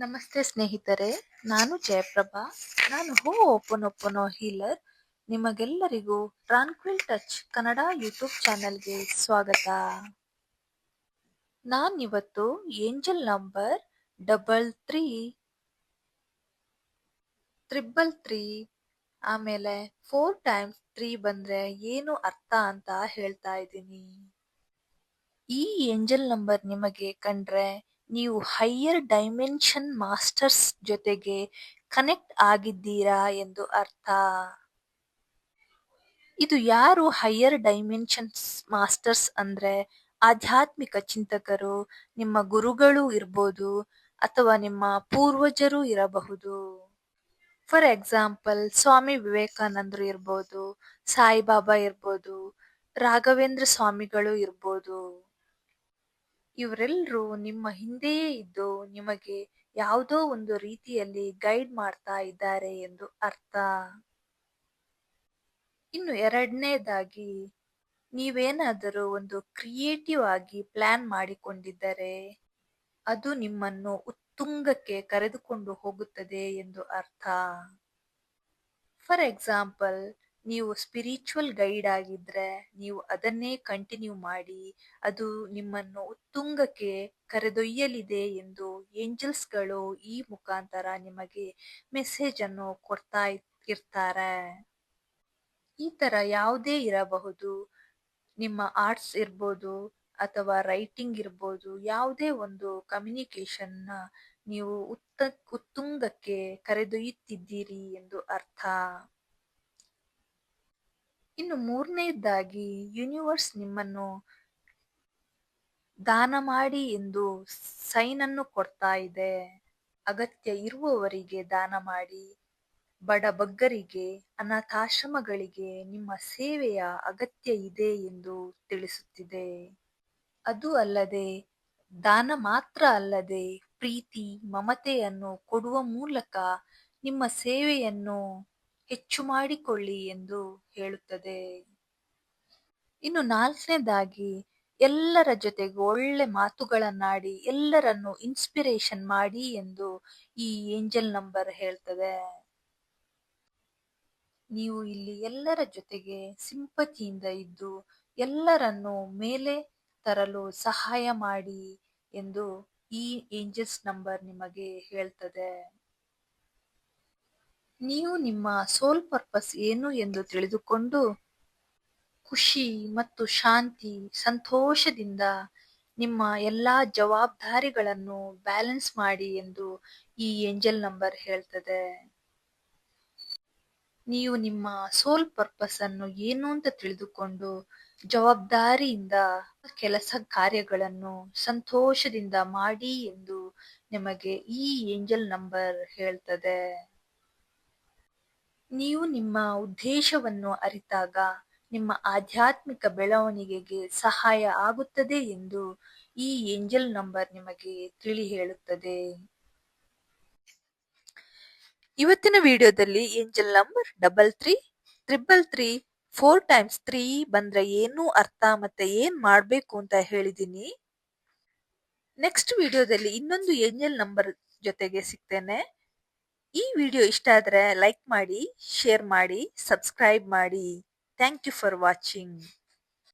ನಮಸ್ತೆ ಸ್ನೇಹಿತರೆ, ನಾನು ಜಯಪ್ರಭಾ. ನಾನು ಒಪ್ಪನೊ ಹೀಲರ್. ನಿಮಗೆಲ್ಲರಿಗೂ ಟ್ರಾನ್ಕ್ವಿಲ್ ಟಚ್ ಕನ್ನಡ ಯೂಟ್ಯೂಬ್ ಚಾನೆಲ್ಗೆ ಸ್ವಾಗತ. ನಾನಿವತ್ತು ಏಂಜಲ್ ನಂಬರ್ 333 ಆಮೇಲೆ 4 times 3 ಬಂದ್ರೆ ಏನು ಅರ್ಥ ಅಂತ ಹೇಳ್ತಾ ಇದ್ದೀನಿ. ಈ ಏಂಜಲ್ ನಂಬರ್ ನಿಮಗೆ ಕಂಡ್ರೆ ನೀವು ಹೈಯರ್ ಡೈಮೆನ್ಷನ್ ಮಾಸ್ಟರ್ಸ್ ಜೊತೆಗೆ ಕನೆಕ್ಟ್ ಆಗಿದ್ದೀರಾ ಎಂದು ಅರ್ಥ. ಇದು ಯಾರು ಹೈಯರ್ ಡೈಮೆನ್ಷನ್ಸ್ ಮಾಸ್ಟರ್ಸ್ ಅಂದ್ರೆ ಆಧ್ಯಾತ್ಮಿಕ ಚಿಂತಕರು, ನಿಮ್ಮ ಗುರುಗಳು ಇರ್ಬೋದು ಅಥವಾ ನಿಮ್ಮ ಪೂರ್ವಜರು ಇರಬಹುದು. ಫಾರ್ ಎಕ್ಸಾಂಪಲ್ ಸ್ವಾಮಿ ವಿವೇಕಾನಂದರು ಇರ್ಬೋದು, ಸಾಯಿಬಾಬಾ ಇರ್ಬೋದು, ರಾಘವೇಂದ್ರ ಸ್ವಾಮಿಗಳು ಇರ್ಬೋದು. ಇವರೆಲ್ಲರೂ ನಿಮ್ಮ ಹಿಂದೆಯೇ ಇದ್ದು ನಿಮಗೆ ಯಾವುದೋ ಒಂದು ರೀತಿಯಲ್ಲಿ ಗೈಡ್ ಮಾಡ್ತಾ ಇದ್ದಾರೆ ಎಂದು ಅರ್ಥ. ಇನ್ನು ಎರಡನೇದಾಗಿ, ನೀವೇನಾದರೂ ಒಂದು ಕ್ರಿಯೇಟಿವ್ ಆಗಿ ಪ್ಲಾನ್ ಮಾಡಿಕೊಂಡಿದ್ದರೆ ಅದು ನಿಮ್ಮನ್ನು ಉತ್ತುಂಗಕ್ಕೆ ಕರೆದುಕೊಂಡು ಹೋಗುತ್ತದೆ ಎಂದು ಅರ್ಥ. ಫಾರ್ ಎಕ್ಸಾಂಪಲ್, ನೀವು ಸ್ಪಿರಿಚುವಲ್ ಗೈಡ್ ಆಗಿದ್ರೆ ನೀವು ಅದನ್ನೇ ಕಂಟಿನ್ಯೂ ಮಾಡಿ, ಅದು ನಿಮ್ಮನ್ನು ಉತ್ತುಂಗಕ್ಕೆ ಕರೆದೊಯ್ಯಲಿದೆ ಎಂದು ಏಂಜಲ್ಸ್ಗಳು ಈ ಮುಖಾಂತರ ನಿಮಗೆ ಮೆಸೇಜ್ ಅನ್ನು ಕೊಡ್ತಾ ಇರ್ತಾರೆ. ಈ ತರ ಯಾವುದೇ ಇರಬಹುದು, ನಿಮ್ಮ ಆರ್ಟ್ಸ್ ಇರ್ಬೋದು ಅಥವಾ ರೈಟಿಂಗ್ ಇರ್ಬೋದು, ಯಾವುದೇ ಒಂದು ಕಮ್ಯುನಿಕೇಶನ್ ನೀವು ಉತ್ತುಂಗಕ್ಕೆ ಕರೆದೊಯ್ಯುತ್ತಿದ್ದೀರಿ ಎಂದು ಅರ್ಥ. ಇನ್ನು ಮೂರನೇದಾಗಿ, ಯೂನಿವರ್ಸ್ ನಿಮ್ಮನ್ನು ದಾನ ಮಾಡಿ ಎಂದು ಸೈನ್ ಅನ್ನು ಕೊಡ್ತಾ ಇದೆ. ಅಗತ್ಯ ಇರುವವರಿಗೆ ದಾನ ಮಾಡಿ, ಬಡಬಗ್ಗರಿಗೆ, ಅನಾಥಾಶ್ರಮಗಳಿಗೆ ನಿಮ್ಮ ಸೇವೆಯ ಅಗತ್ಯ ಇದೆ ಎಂದು ತಿಳಿಸುತ್ತಿದೆ. ಅದು ಅಲ್ಲದೆ ದಾನ ಮಾತ್ರ ಅಲ್ಲದೆ ಪ್ರೀತಿ, ಮಮತೆಯನ್ನು ಕೊಡುವ ಮೂಲಕ ನಿಮ್ಮ ಸೇವೆಯನ್ನು ಹೆಚ್ಚು ಮಾಡಿಕೊಳ್ಳಿ ಎಂದು ಹೇಳುತ್ತದೆ. ಇನ್ನು ನಾಲ್ಕನೇದಾಗಿ, ಎಲ್ಲರ ಜೊತೆಗೆ ಒಳ್ಳೆ ಮಾತುಗಳನ್ನಾಡಿ ಎಲ್ಲರನ್ನು ಇನ್ಸ್ಪಿರೇಷನ್ ಮಾಡಿ ಎಂದು ಈ ಏಂಜಲ್ ನಂಬರ್ ಹೇಳ್ತದೆ. ನೀವು ಇಲ್ಲಿ ಎಲ್ಲರ ಜೊತೆಗೆ ಸಿಂಪತಿಯಿಂದ ಇದ್ದು ಎಲ್ಲರನ್ನು ಮೇಲೆ ತರಲು ಸಹಾಯ ಮಾಡಿ ಎಂದು ಈ ಏಂಜಲ್ಸ್ ನಂಬರ್ ನಿಮಗೆ ಹೇಳ್ತದೆ. ನೀವು ನಿಮ್ಮ ಸೋಲ್ ಪರ್ಪಸ್ ಏನು ಎಂದು ತಿಳಿದುಕೊಂಡು ಖುಷಿ ಮತ್ತು ಶಾಂತಿ, ಸಂತೋಷದಿಂದ ನಿಮ್ಮ ಎಲ್ಲಾ ಜವಾಬ್ದಾರಿಗಳನ್ನು ಬ್ಯಾಲೆನ್ಸ್ ಮಾಡಿ ಎಂದು ಈ ಏಂಜಲ್ ನಂಬರ್ ಹೇಳ್ತದೆ. ನೀವು ನಿಮ್ಮ ಸೋಲ್ ಪರ್ಪಸ್ ಅನ್ನು ಏನು ಅಂತ ತಿಳಿದುಕೊಂಡು ಜವಾಬ್ದಾರಿಯಿಂದ ಕೆಲಸ ಕಾರ್ಯಗಳನ್ನು ಸಂತೋಷದಿಂದ ಮಾಡಿ ಎಂದು ನಿಮಗೆ ಈ ಏಂಜಲ್ ನಂಬರ್ ಹೇಳ್ತದೆ. ನೀವು ನಿಮ್ಮ ಉದ್ದೇಶವನ್ನು ಅರಿತಾಗ ನಿಮ್ಮ ಆಧ್ಯಾತ್ಮಿಕ ಬೆಳವಣಿಗೆಗೆ ಸಹಾಯ ಆಗುತ್ತದೆ ಎಂದು ಈ ಏಂಜಲ್ ನಂಬರ್ ನಿಮಗೆ ತಿಳಿ ಹೇಳುತ್ತದೆ. ಇವತ್ತಿನ ವಿಡಿಯೋದಲ್ಲಿ ಏಂಜಲ್ ನಂಬರ್ 333 4 times 3 ಬಂದ್ರೆ ಏನು ಅರ್ಥ ಮತ್ತೆ ಏನ್ ಮಾಡ್ಬೇಕು ಅಂತ ಹೇಳಿದೀನಿ. ನೆಕ್ಸ್ಟ್ ವಿಡಿಯೋದಲ್ಲಿ ಇನ್ನೊಂದು ಏಂಜಲ್ ನಂಬರ್ ಜೊತೆಗೆ ಸಿಗ್ತೇನೆ. ಈ ವಿಡಿಯೋ ಇಷ್ಟ ಆದ್ರೆ ಲೈಕ್ ಮಾಡಿ, ಶೇರ್ ಮಾಡಿ, ಸಬ್ಸ್ಕ್ರೈಬ್ ಮಾಡಿ. Thank you for watching.